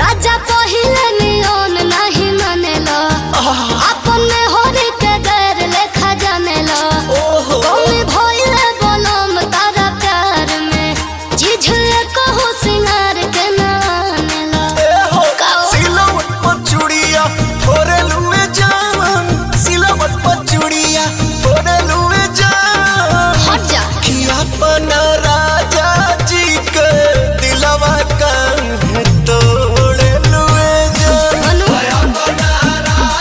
राजा पहिले नियन नहीं मानेला अपन में होरी के गैर लेखा जानेला कौन भइले बोलम तारा प्यार में चीज कहू सिंगार के नानेला सिलवट पर चूड़िया फोरे लुए जान सिलवट पर चूड़िया फोरे लुए जान हट जा कि अपना राजा जी